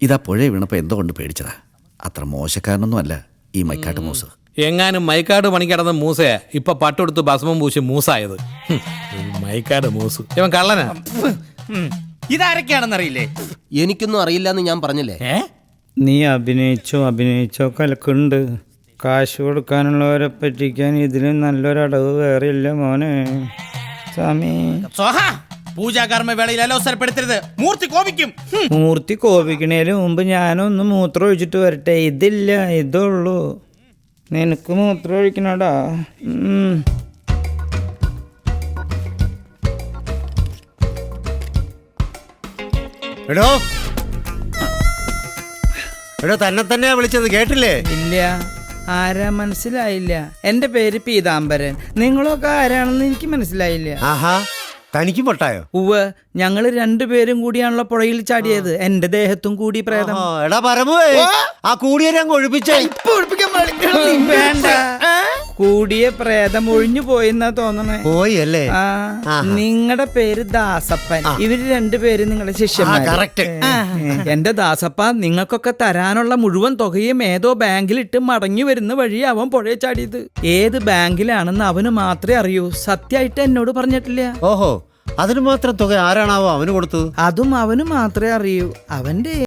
ഇതാ പുഴ വീണപ്പോൾ എന്തോ കൊണ്ട് പേടിച്ചതാ. അത്ര മോശക്കാരനൊന്നും അല്ല ഈ മൈക്കാട്ട് മൂസ്. എങ്ങാനും മൈക്കാട് പണിക്കിടന്ന മൂസയാ ഇപ്പൊ പട്ടെടുത്ത് ഭസ്മം പൂശി മൂസായത്. മൈക്കാട് മൂസ് ഇവൻ കള്ളനാ. ഇതാരൊക്കെയാണെന്നറിയില്ലേ? എനിക്കൊന്നും അറിയില്ലെന്ന് ഞാൻ പറഞ്ഞില്ലേ. നീ അഭിനയിച്ചോ കലക്കുണ്ട്. കാശ് കൊടുക്കാനുള്ളവരെ പറ്റിക്കാൻ ഇതിലും നല്ലൊരടവ് വേറെ ഇല്ല മോനെ. സ്വാമി പൂജാകർമ്മ വേളയിൽ അലോസരപ്പെടുത്തരുത്, മൂർത്തി കോപിക്കും. മൂർത്തി കോപിക്കണേലും മുമ്പ് ഞാനൊന്ന് മൂത്രം ഒഴിച്ചിട്ട് വരട്ടെ. ഇതില്ല, ഇതുള്ളൂ. നിനക്ക് മൂത്രം ഒഴിക്കണടാ. എടോ തന്നെ തന്നെയാ വിളിച്ചത്, കേട്ടില്ലേ? ഇല്ല, ആരാ മനസ്സിലായില്ല. എന്റെ പേര് പീതാംബരൻ. നിങ്ങളൊക്കെ ആരാണെന്ന് എനിക്ക് മനസ്സിലായില്ല. ആഹാ, തനിക്ക് പൊട്ടായോ? ഉവ്വ്, ഞങ്ങള് രണ്ടുപേരും കൂടിയാണല്ലോ പുഴയിൽ ചാടിയത്. എന്റെ ദേഹത്തും കൂടി പ്രേതം. എടാ പരമുവേ, ആ കൂടിയരങ്ങ് ഒഴിപ്പിച്ചേ. വേണ്ട, കൂടിയ പ്രേതം ഒഴിഞ്ഞു പോയെന്നാ തോന്നണേ. പോയി അല്ലേ? നിങ്ങളുടെ പേര് ദാസപ്പൻ. ഇവര് രണ്ടുപേരും നിങ്ങളുടെ ശിഷ്യന്മാർ. എന്റെ ദാസപ്പ, നിങ്ങൾക്കൊക്കെ തരാനുള്ള മുഴുവൻ തുകയും ഏതോ ബാങ്കിലിട്ട് മടങ്ങി വരുന്ന വഴി അവൻ പുഴയെ ചാടിയത്. ഏത് ബാങ്കിലാണെന്ന് അവന് മാത്രമേ അറിയൂ. സത്യമായിട്ട് എന്നോട് പറഞ്ഞിട്ടില്ല. ഓഹോ, അതിന് മാത്രം തുക ആരാണാവോ അവന് കൊടുത്തത്? അതും അവന് മാത്രമേ അറിയൂ. അവന്റെ